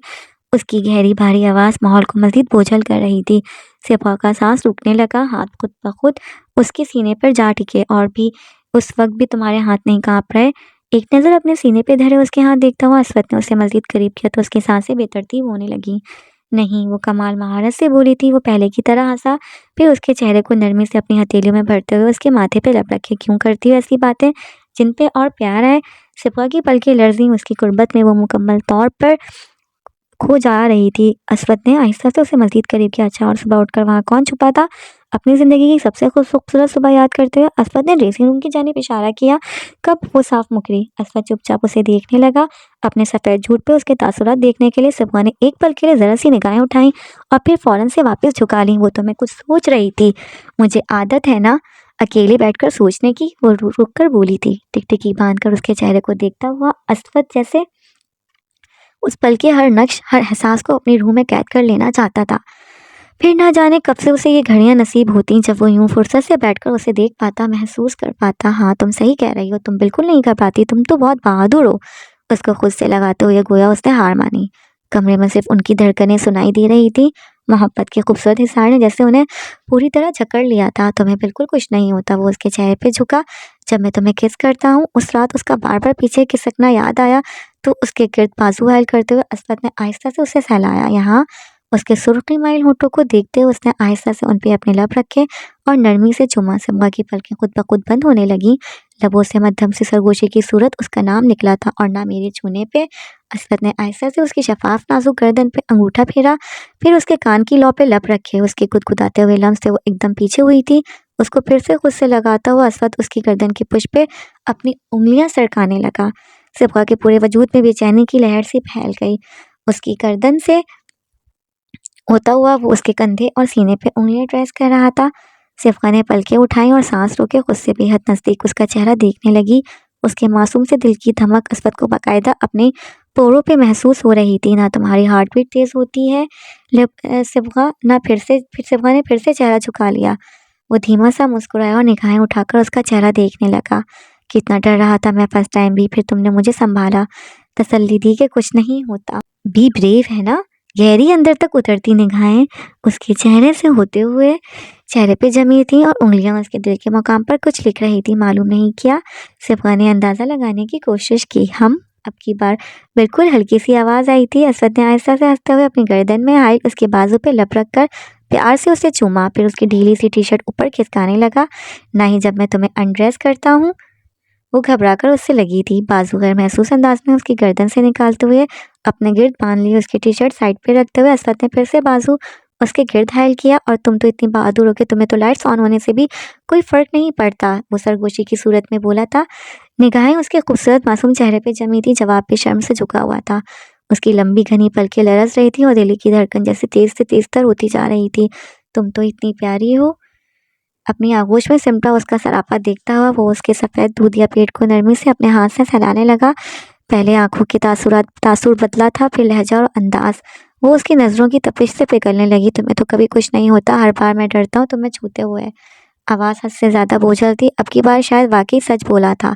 उसकी गहरी भारी आवाज़ माहौल को मजीद बोझल कर रही थी। सिफा का सांस रुकने लगा, हाथ खुद ब खुद उसके सीने पर जा टिके। और भी उस वक्त भी तुम्हारे हाथ नहीं काँप रहे? एक नज़र अपने सीने पे धरे उसके हाथ देखता हुआ असवद ने उसे मजीद करीब किया तो उसकी सांसें बेतरतीब होने लगी। नहीं, वो कमाल महारत से बोली थी। वो पहले की तरह हंसा, फिर उसके चेहरे को नरमी से अपनी हथेलियों में भरते हुए उसके माथे पे लब रखे। क्यों करती हो ऐसी बातें जिन पे और प्यार है? सिफा की पलकें लर्जी। उसकी कुर्बत में वो मुकम्मल तौर पर खो जा रही थी। असवद ने आहिस्ता से उसे मजीद करीब किया। अच्छा, और सुबह उठकर वहाँ कौन छुपा था? अपनी ज़िंदगी की सबसे खूबसूरत सुबह याद करते हुए असवद ने ड्रेसिंग रूम की जानिब इशारा किया। कब? वो साफ मुकरी। असवद चुपचाप उसे देखने लगा, अपने सफ़ेद झूठ पे उसके तासुरात देखने के लिए। सिफा ने एक पल के लिए ज़रा सी निगाहें उठाई और फिर फ़ौरन से वापस झुका लीं। वो तो मैं कुछ सोच रही थी। मुझे आदत है ना अकेले बैठकर सोचने की, वो रुक कर बोली थी, टिकटिकी बांध कर उसके चेहरे को देखता हुआ। असवद जैसे उस पल के हर नक्श हर एहसास को अपनी रूह में कैद कर लेना चाहता था। फिर ना जाने कब से उसे ये घड़ियां नसीब होती जब वो यूं फुर्सत से बैठकर उसे देख पाता, महसूस कर पाता। हाँ, तुम सही कह रही हो, तुम बिल्कुल नहीं कर पाती, तुम तो बहुत बहादुर हो। उसको खुद से लगाते हुए गोया उसने हार मानी। कमरे में सिर्फ उनकी धड़कनें सुनाई दे रही थी मोहब्बत के खूबसूरत हिसार ने जैसे उन्हें पूरी तरह जकड़ लिया था। तुम्हें बिल्कुल कुछ नहीं होता, वो उसके चेहरे पे झुका। जब मैं तुम्हें किस करता हूँ, उस रात उसका बार बार पीछे खिसकना याद आया तो उसके गिर्द बाजू घायल करते हुए असवद ने आहिस्ता से उसे सहलाया। यहाँ उसके सुर्खी माइल होठों को देखते हुए उसने आहिस्ता से उन पे अपने लब रखे और नरमी से चुमा। सिम्बा की पलकें खुद ब खुद बंद होने लगी। लबों से मध्यम सी सरगोशी की सूरत उसका नाम निकला था और ना मेरे छूने पे। असवद ने आहिस्ता से उसकी शफाफ नाजुक गर्दन पे अंगूठा फेरा, फिर उसके कान की लौ पे लब रखे। उसके गुदगुदाते हुए लम्स से वो एकदम पीछे हुई थी। उसको फिर से खुद से लगाता हुआ असवद उसकी गर्दन की पुश पे अपनी उंगलियां सरकाने लगा। सिबा के पूरे वजूद में बेचैनी की लहर सी फैल गई। उसकी गर्दन से होता हुआ वो उसके कंधे और सीने पे उंगलियां ट्रेस कर रहा था। सिफा ने पलकें उठाई और सांस रोके खुद से बेहद नज़दीक उसका चेहरा देखने लगी। उसके मासूम से दिल की धमक असवद को बाकायदा अपने पोरों पे महसूस हो रही थी। ना तुम्हारी हार्ट बीट तेज होती है सिफा, ना फिर सिफा ने फिर से चेहरा झुका लिया। वो धीमा सा मुस्कुराया और निगाहें उठाकर उसका चेहरा देखने लगा। कितना डर रहा था मैं फर्स्ट टाइम भी, फिर तुमने मुझे संभाला, तसल्ली दी कि कुछ नहीं होता। बी ब्रेव, है ना? गहरी अंदर तक उतरती निगाहें उसके चेहरे से होते हुए चेहरे पे जमी थी और उंगलियां उसके दिल के मकाम पर कुछ लिख रही थी। मालूम नहीं क्या। सिफा ने अंदाज़ा लगाने की कोशिश की। हम अब की बार बिल्कुल हल्की सी आवाज़ आई थी। असद ने आहिस्ता से हंसते हुए अपनी गर्दन में आई उसके बाजू पे लप रख कर प्यार से उसे चूमा, फिर उसकी ढीली सी टी शर्ट ऊपर खिसकाने लगा। नहीं, जब मैं तुम्हें अनड्रेस करता हूँ। वो घबराकर उससे लगी थी, बाजू गैर महसूस अंदाज में उसकी गर्दन से निकालते हुए अपने गिर्द बांध ली। उसकी टी शर्ट साइड पे रखते हुए असद ने फिर से बाजू उसके गिर्द हायल किया। और तुम तो इतनी बहादुर हो कि तुम्हें तो लाइट्स ऑन होने से भी कोई फर्क नहीं पड़ता, वो सरगोशी की सूरत में बोला था। निगाहें उसके खूबसूरत मासूम चेहरे पे जमी थी। जवाब पे शर्म से झुका हुआ था। उसकी लंबी घनी पलकें लरस रही थी और दिल की धड़कन जैसे तेज से तेजतर होती जा रही थी। तुम तो इतनी प्यारी हो। अपनी आगोश में सिमटा उसका सरापा देखता हुआ वो उसके सफ़ेद दूधिया पेट को नरमी से अपने हाथ से सहलाने लगा। पहले आंखों के तासुर बदला था, फिर लहजा और अंदाज। वो उसकी नज़रों की तपिश से पिघलने लगी। तुम्हें तो कभी कुछ नहीं होता, हर बार मैं डरता हूँ तुम्हें छूते हुए। आवाज़ हद से ज़्यादा बोझल थी। अब की बार शायद वाकई सच बोला था।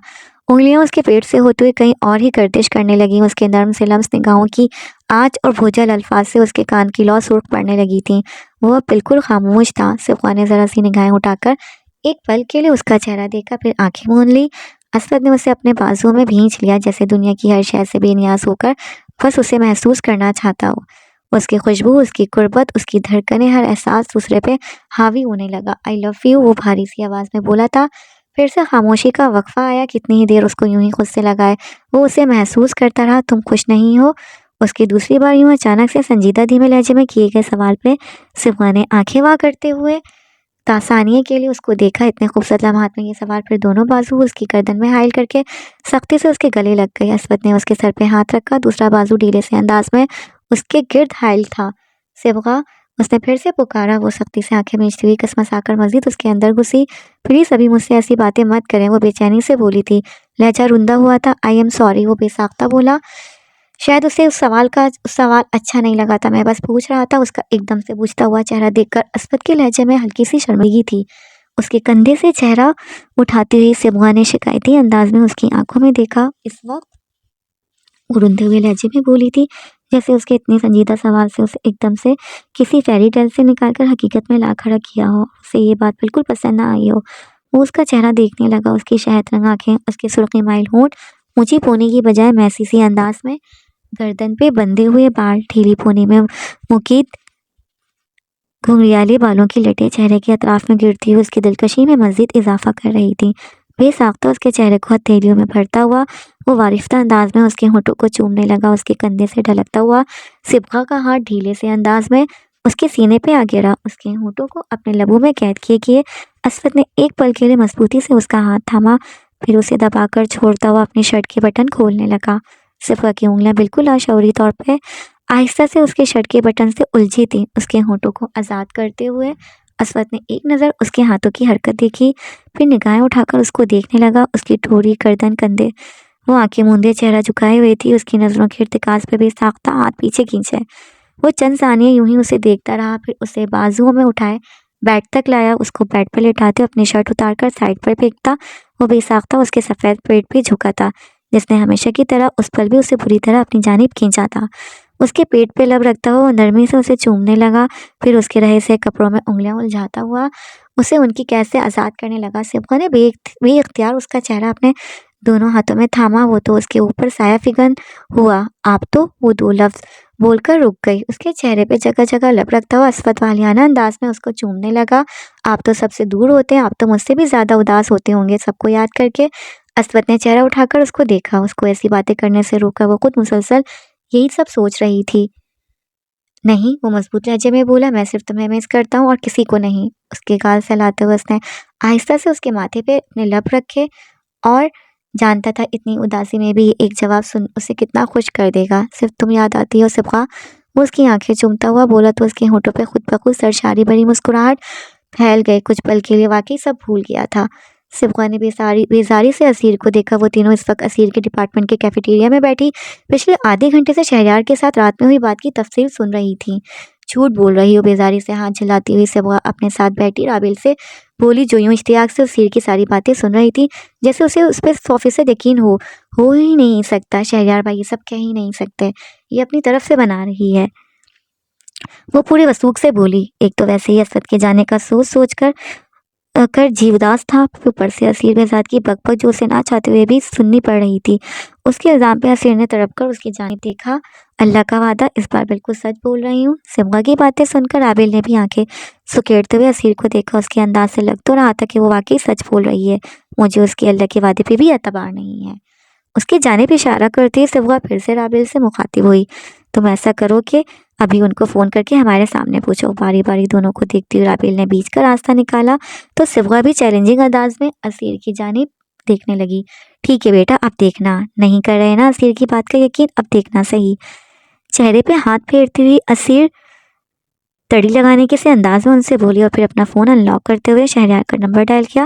उंगलियां उसके पेट से होते हुए कहीं और ही गर्दिश करने लगी। उसके नर्म से लम्स निगाहों की आँच और भोजल अल्फाज से उसके कान की लौ सुर्ख पड़ने लगी थी। वो अब बिल्कुल खामोश था। सिफा ने ज़रा सी निगाहें उठाकर एक पल के लिए उसका चेहरा देखा, फिर आंखें मूंद ली। असद ने उसे अपने बाजुओं में भींच लिया, जैसे दुनिया की हर शय से बेनियाज होकर बस उसे महसूस करना चाहता हो। उसकी खुशबू, उसकी कुर्बत, उसकी धड़कनें, हर एहसास दूसरे पे हावी होने लगा। आई लव यू, वो भारी सी आवाज़ में बोला था। फिर से खामोशी का वक्फा आया। कितनी ही देर उसको यूं ही खुद से लगाए वो उसे महसूस करता रहा। तुम खुश नहीं हो? उसकी दूसरी बार यूं अचानक से संजीदा धीमे लहजे में किए गए सवाल पे सिफा ने आंखें वाह करते हुए तासानिये के लिए उसको देखा। इतने खूबसूरत लम्हात में ये सवाल, फिर दोनों बाजू उसकी गर्दन में हाइल करके सख्ती से उसके गले लग गए। असवद ने उसके सर पे हाथ रखा, दूसरा बाजू ढीले से अंदाज में उसके गिर्द हाइल था। सिबगा, उसने फिर से पुकारा। वो सख्ती से आंखें मीचती हुई कसमसाकर मजीद उसके अंदर घुसी। प्लीज़ अभी मुझसे ऐसी बातें मत करें, वो बेचैनी से बोली थी। लहजा रुंदा हुआ था। आई एम सॉरी, वो बेसाख्ता बोला। शायद उसे उस सवाल अच्छा नहीं लगा था। मैं बस पूछ रहा था। उसका एकदम से बुझता हुआ चेहरा देखकर असवद के लहजे में हल्की सी शर्मिंदगी थी। उसके कंधे से चेहरा उठाती हुई सिबगा ने शिकायती अंदाज में उसकी आंखों में देखा। इस वक्त वो रुंधे हुए लहजे में बोली थी, जैसे उसके इतने संजीदा सवाल से उसे एकदम से किसी फेरी टेल से निकालकर हकीकत में ला खड़ा किया हो। उसे ये बात बिल्कुल पसंद ना आई हो। वो उसका चेहरा देखने लगा। उसकी शहद रंग आँखें, उसके सुर्खी माइल होंठ, ऊंची पोनी की बजाय मैसी सी अंदाज में गर्दन पे बंधे हुए बाल, ढीली पोनी में मुकीद घुंघरियाले बालों की लटें चेहरे के अतराफ में गिरती हुई उसकी दिलकशी में मजीद इजाफा कर रही थी। बेसाख्ता उसके चेहरे को हथेलियों में भरता हुआ वो वारिफ्ता अंदाज में उसके होठों को चूमने लगा। उसके कंधे से ढलकता हुआ सिबगा का हाथ ढीले से अंदाज में उसके सीने पे आ गिरा। उसके होठों को अपने लबों में कैद किए किए असवद ने एक पल के लिए मजबूती से उसका हाथ थामा, फिर उसे दबाकर छोड़ता हुआ अपनी शर्ट के बटन खोलने लगा। सिबगा की उंगलियां बिल्कुल अशऊरी तौर पर आहिस्ता से उसके शर्ट के बटन से उलझी थी। उसके होठों को आज़ाद करते हुए असवद ने एक नज़र उसके हाथों की हरकत देखी, फिर निगाहें उठाकर उसको देखने लगा। उसकी ठोड़ी, गर्दन, कंधे, वो आंखें मूंदे चेहरा झुकाए हुए थी। उसकी नज़रों के इर्तिकाज पर बेसाख्ता हाथ पीछे खींचे। वो चंद सानिये यूं ही उसे देखता रहा, फिर उसे बाजुओं में उठाए बेड तक लाया। उसको बेड पर लेटाते अपनी शर्ट उतारकर साइड पर फेंकता। वो बेसाख्ता उसके सफ़ेद पेट पे झुका था, जिसने हमेशा की तरह उस पल भी उसे बुरी तरह अपनी जानिब खींचा था। उसके पेट पे लब रखता हुआ वो नरमी से उसे चूमने लगा। फिर उसके रहे से कपड़ों में उंगलियां उलझाता हुआ उसे उनकी कैद से आज़ाद करने लगा। सिबगा ने बेइख्तियार उसका चेहरा अपने दोनों हाथों में थामा। वो तो उसके ऊपर साया फिगन हुआ। आप तो, वो दो लफ्ज बोलकर रुक गई। उसके चेहरे पे जगह जगह लब रखता हुआ अस्फत वालियाना अंदाज में उसको चूमने लगा। आप तो सबसे दूर होते हैं, आप तो मुझसे भी ज़्यादा उदास होते होंगे सबको याद करके। अस्वत ने चेहरा उठाकर उसको देखा। उसको ऐसी बातें करने से रोका। वो खुद मुसलसल यही सब सोच रही थी। नहीं, वो मजबूत लहजे में बोला, मैं सिर्फ तुम्हें मिस करता हूँ और किसी को नहीं। उसके गाल सहलाते हुए उसने आहिस्ता से उसके माथे पे अपने लब रखे और जानता था इतनी उदासी में भी एक जवाब सुन उसे कितना खुश कर देगा। सिर्फ तुम याद आती हो सिबगा। वो उसकी आंखें चूमता हुआ बोला तो उसके होठों पे खुद ब खुद सरशारी भरी मुस्कुराहट फैल गई। कुछ पल के लिए वाकई सब भूल गया था। सिबगा ने बेजारी से असीर को देखा। वो तीनों इस वक्त असीर के डिपार्टमेंट के कैफेटेरिया में बैठी पिछले आधे घंटे से शहरयार के साथ रात में हुई बात की तफसील सुन रही थी। झूठ बोल रही हो, बेजारी से हाथ झिलाती हुई सिबगा अपने साथ बैठी राबिल से बोली, जो यूं इश्तियाक से असीर की सारी बातें सुन रही थी जैसे उसे उस पर 100% यकीन हो ही नहीं सकता। शहरयार भाई ये सब कह ही नहीं सकते, ये अपनी तरफ से बना रही है। वो पूरे वसूख से बोली। एक तो वैसे ही असद के जाने का सोच सोच कर जीवदास था, ऊपर से असीर बेजाद की बकबक जो उसे ना चाहते हुए भी सुननी पड़ रही थी। उसके इल्जाम पे असीर ने तड़प कर उसकी जानिब देखा। अल्लाह का वादा, इस बार बिल्कुल सच बोल रही हूँ। सिबगा की बातें सुनकर आबिल ने भी आंखें सुकेड़ते हुए असीर को देखा। उसके अंदाज से लग तो रहा था कि वो वाकई सच बोल रही है। मुझे उसके अल्लाह के वादे पे भी एतबार नहीं है। उसकी जानिब इशारा करती सिबगा फिर से राबिल से मुखातिब हुई। तुम ऐसा करो कि अभी उनको फ़ोन करके हमारे सामने पूछो। बारी बारी दोनों को देखती हुई राबिल ने बीच का रास्ता निकाला तो सिबगा भी चैलेंजिंग अंदाज में असीर की जानिब देखने लगी। ठीक है बेटा, अब देखना। नहीं कर रहे ना असीर की बात का यकीन, अब देखना सही। चेहरे पे हाथ फेरती हुई असीर तड़ी लगाने के से अंदाज में उनसे बोली और फिर अपना फ़ोन अनलॉक करते हुए शहरयार का नंबर डायल किया।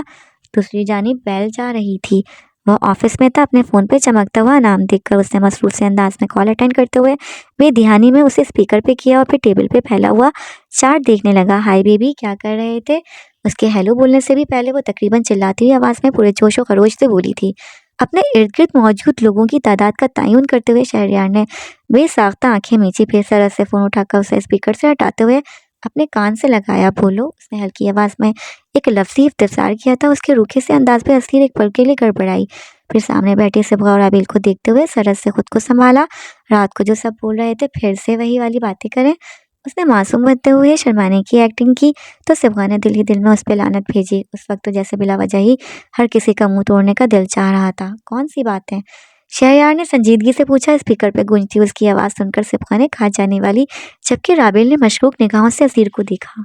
दूसरी जानिब बेल जा रही थी। वह ऑफिस में था। अपने फ़ोन पे चमकता हुआ नाम देखकर उसने मसरूर से अंदाज में कॉल अटेंड करते हुए बेध्यानी में उसे स्पीकर पे किया और फिर टेबल पे फैला हुआ चार्ट देखने लगा। हाय बेबी, क्या कर रहे थे? उसके हेलो बोलने से भी पहले वो तकरीबन चिल्लाती हुई आवाज़ में पूरे जोश व खरोश से बोली थी। अपने इर्द गिर्द मौजूद लोगों की तादाद का तयन करते हुए शहरयार ने बेसाख्ता आंखें मींची। फिर सरस से फ़ोन उठाकर उसे स्पीकर से हटाते हुए अपने कान से लगाया। बोलो, उसने हल्की आवाज़ में एक लफ्ज़ी इफ्तिसार किया था। उसके रूखे से अंदाज पे असीर एक पल के लिए गड़बड़ाई। फिर सामने बैठे सिबगा और आबिल को देखते हुए सरस से खुद को संभाला। रात को जो सब बोल रहे थे फिर से वही वाली बातें करें। उसने मासूम बनते हुए शर्माने की एक्टिंग की तो सिबगा ने दिल ही दिल में उस पर लानत भेजी। उस वक्त तो जैसे बिला वजह ही हर किसी का मुंह तोड़ने का दिल चाह रहा था। कौन सी बातें? शहरयार ने संजीदगी से पूछा। स्पीकर पे गूंजती उसकी आवाज़ सुनकर सिबगा ने खा जाने वाली जबकि राबिल ने मशकूक निगाहों से असीर को देखा।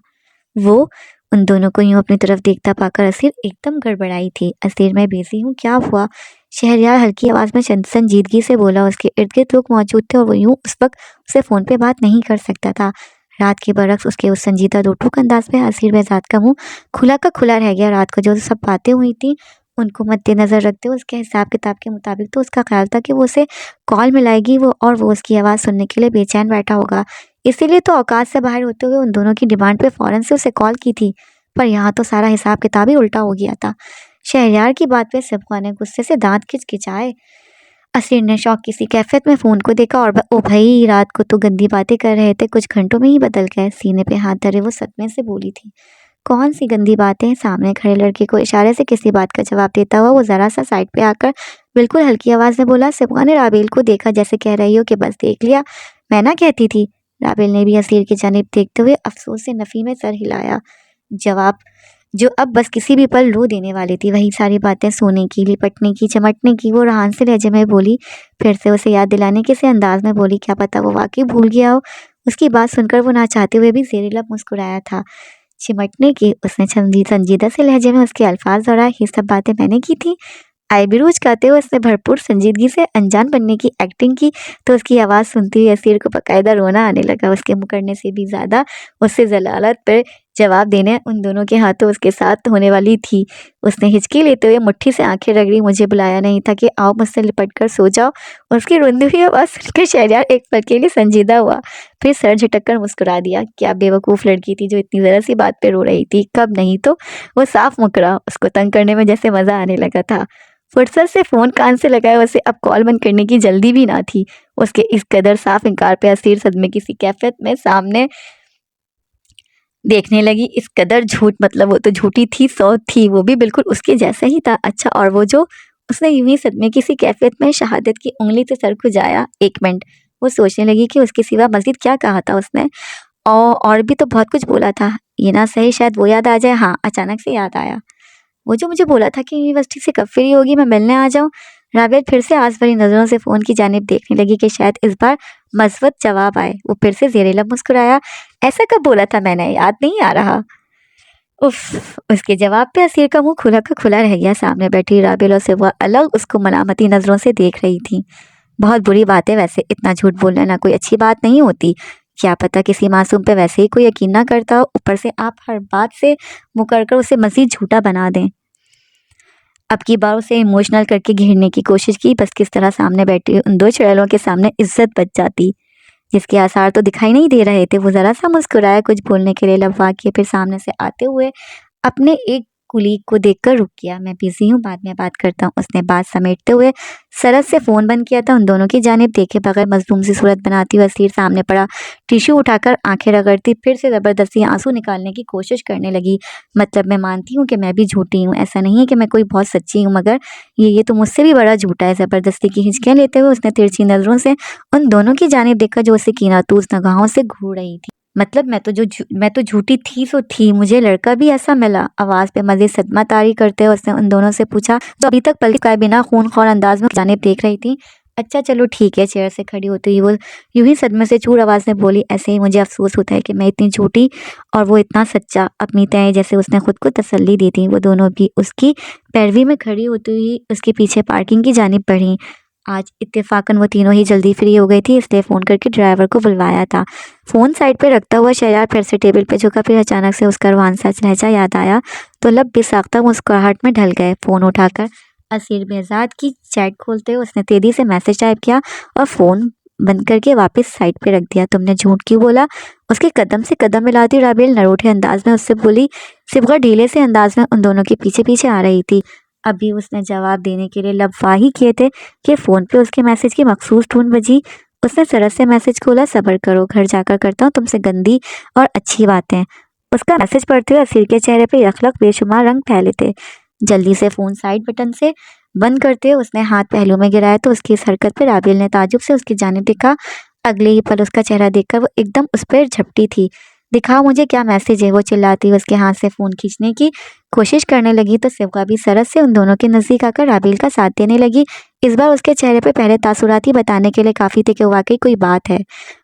वो उन दोनों को यूं अपनी तरफ देखता पाकर असीर एकदम गड़बड़ाई थी। असीर, मैं बिजी हूँ, क्या हुआ? शहरयार हल्की आवाज़ में संजीदगी से बोला। उसके इर्द गिर्द लोग मौजूद थे और वो यूं उस वक्त उसे फ़ोन पे बात नहीं कर सकता था। रात के बरक्स उसके उस संजीदा दो टूक अंदाज में असीर बेजाद का मुंह खुला का खुला रह गया। रात को जो सब बातें हुई थी उनको मद्देनज़र रखते हुए उसके हिसाब किताब के मुताबिक तो उसका ख्याल था कि वो उसे कॉल मिलाएगी और वो उसकी आवाज़ सुनने के लिए बेचैन बैठा होगा। इसीलिए तो औकात से बाहर होते हुए उन दोनों की डिमांड पे फ़ौरन से उसे कॉल की थी। पर यहाँ तो सारा हिसाब किताब ही उल्टा हो गया था। शहरयार की बात पे सिबगा ने गुस्से से दांत खिचखिचाए। असीर ने शौक किसी कैफियत में फ़ोन को देखा और ओ भाई, रात को तो गंदी बातें कर रहे थे, कुछ घंटों में ही बदल गए। सीने पे हाथ धरे वो सदमे से बोली थी। कौन सी गंदी बातें? सामने खड़े लड़के को इशारे से किसी बात का जवाब देता हुआ वो ज़रा सा साइड पे आकर बिल्कुल हल्की आवाज़ में बोला। सिबगा ने राबेल को देखा जैसे कह रही हो कि बस देख लिया, मैं ना कहती थी। राबेल ने भी असीर की जानिब देखते हुए अफसोस से नफ़ी में सर हिलाया। जवाब जो अब बस किसी भी पल रो देने वाली थी। वही सारी बातें सोने की, लिपटने की, चमटने की। वो रहान से लहजे में बोली। फिर से उसे याद दिलाने के से अंदाज में बोली। क्या पता वो वाकई भूल गया हो। उसकी बात सुनकर वो ना चाहते हुए भी ज़ेरे लब मुस्कुराया था। चिमटने की, उसने संजीदा से लहजे में उसके अल्फाज दोहराए। ये सब बातें मैंने की थी। आईब्रोज करते हुए उसने भरपूर संजीदगी से अनजान बनने की एक्टिंग की तो उसकी आवाज़ सुनती हुई असीर को बाकायदा रोना आने लगा। उसके मुकरने से भी ज़्यादा उससे जलालत पर जवाब देने उन दोनों के हाथों उसके साथ होने वाली थी। उसने हिचकी लेते हुए मुट्ठी से आंखें रगड़ी। मुझे बुलाया नहीं था कि आओ मुझसे लिपट कर सो जाओ। उसकी रोंदी हुई आवाज़ सुनकर शहरयार एक पल के लिए संजीदा हुआ, फिर सर झटक कर मुस्कुरा दिया। क्या बेवकूफ़ लड़की थी जो इतनी ज़रा सी बात पे रो रही थी। कब नहीं तो वो साफ मुकरा। उसको तंग करने में जैसे मज़ा आने लगा था। फुर्सत से फ़ोन कान से लगाया, उसे अब कॉल बंद करने की जल्दी भी ना थी। उसके इस कदर साफ इनकार पे असीर सदमे की सी कैफियत में सामने देखने लगी। इस कदर झूठ, मतलब वो तो झूठी थी, सौ थी, वो भी बिल्कुल उसके जैसा ही था। अच्छा, और वो जो उसने यूं ही सदमे की सी कैफियत में शहादत की उंगली से सर खुजाया। 1 मिनट वो सोचने लगी कि उसके सिवा मज़ीद क्या कहा था उसने, और भी तो बहुत कुछ बोला था। ये ना सही शायद वो याद आ जाए। हाँ, अचानक से याद आया, वो जो मुझे बोला था कि यूनिवर्सिटी से कब फ्री होगी, मैं मिलने आ जाऊँ। राबिया फिर से आस भरी नज़रों से फ़ोन की जानिब देखने लगी कि शायद इस बार मज़बूत जवाब आए। वो फिर से ज़ेरे लब मुस्कुराया। ऐसा कब बोला था मैंने, याद नहीं आ रहा। उफ़! उसके जवाब पे असीर का मुँह खुला का खुला रह गया। सामने बैठी राबिया से वो अलग उसको मलामती नज़रों से देख रही थी। बहुत बुरी बात है वैसे, इतना झूठ बोलना ना कोई अच्छी बात नहीं होती। क्या पता किसी मासूम पे वैसे ही कोई यकीन ना करता हो, ऊपर से आप हर बात से मुकर कर उसे मज़ीद झूठा बना दें। अब की बार उसे इमोशनल करके घेरने की कोशिश की, बस किस तरह सामने बैठी उन 2 चुड़ैलों के सामने इज़्ज़त बच जाती, जिसके आसार तो दिखाई नहीं दे रहे थे। वो ज़रा-सा मुस्कुराया, कुछ बोलने के लिए लबवा किए, फिर सामने से आते हुए अपने एक कुलीग को देखकर रुक गया। मैं बिज़ी हूँ, बाद में बात करता हूँ। उसने बात समेटते हुए सरस से फ़ोन बंद किया था। उन दोनों की जानिब देखे बगैर मज़लूम सी सूरत बनाती हुई असीर सामने पड़ा टिश्यू उठाकर आंखें रगड़ती, फिर से ज़बरदस्ती आंसू निकालने की कोशिश करने लगी। मतलब मैं मानती हूँ कि मैं भी झूठी हूँ, ऐसा नहीं है कि मैं कोई बहुत सच्ची हूँ, मगर ये तो मुझसे भी बड़ा झूठा है। ज़बरदस्ती की हिचकियाँ लेते हुए उसने तिरछी नज़रों से उन दोनों की जानिब देखा जो उसे कीनातूस निगाहों से घूर रही थी। मतलब मैं तो झूठी थी सो थी, मुझे लड़का भी ऐसा मिला। आवाज़ पे मज़ीद सदमा तारी करते हुए उसने उन दोनों से पूछा, तो अभी तक पलके झपकाए बिना खूनख़ोर अंदाज में जानिब देख रही थी। अच्छा चलो ठीक है। चेयर से खड़ी होती हुई वो यूं ही सदमे से चूर आवाज़ में बोली, ऐसे ही मुझे अफसोस होता है कि मैं इतनी झूठी और वो इतना सच्चा। अपनी तय जैसे उसने खुद को तसल्ली दी थी। वो दोनों भी उसकी पैरवी में खड़ी होती हुई उसके पीछे पार्किंग की जानिब बढ़ी। आज इत्तेफाकन वो तीनों ही जल्दी फ्री हो गई थी, इसलिए फ़ोन करके ड्राइवर को बुलवाया था। फ़ोन साइड पे रखता हुआ शहरयार फिर से टेबल पे झुका, फिर अचानक से उसका रूहानसा लहजा याद आया तो लब बेसाख्ता मुस्कुराहट में ढल गए। फ़ोन उठाकर असीर बेजाद की चैट खोलते हुए उसने तेज़ी से मैसेज टाइप किया और फ़ोन बंद करके वापस साइड पे रख दिया। तुमने झूठ क्यों बोला? उसके कदम से कदम मिलाती राबेल नरोठे अंदाज में उससे बोली। सिबगा ढीले से अंदाज में उन दोनों के पीछे पीछे आ रही थी। अभी उसने जवाब देने के लिए लब वाही किए थे कि फ़ोन पे उसके मैसेज की मखसूस टून बजी। उसने सरस से मैसेज खोला, सब्र करो, घर जाकर करता हूँ तुमसे गंदी और अच्छी बातें। उसका मैसेज पढ़ते हुए असीर के चेहरे पे यखलक बेशुमार रंग फैले थे। जल्दी से फ़ोन साइड बटन से बंद करते हुए उसने हाथ पहलू में गिराया तो उसकी इस हरकत पर राबेल ने ताजुब से उसकी जानिब देखा। अगले ही पल उसका चेहरा देखकर वो एकदम उस पर झपटी थी। दिखाओ मुझे क्या मैसेज है, वो चिल्लाती हुई उसके हाथ से फ़ोन खींचने की कोशिश करने लगी तो सिबगा भी सरस से उन दोनों के नज़दीक आकर राबेल का साथ देने लगी। इस बार उसके चेहरे पे पहले तासुरात ही बताने के लिए काफ़ी थे कि वाकई कोई बात है।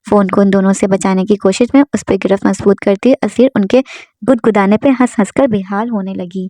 फ़ोन को उन दोनों से बचाने की कोशिश में उस पर गिरफ्त मजबूत करती असीर उनके गुदगुदाने पे हंस हंस कर बेहाल होने लगी।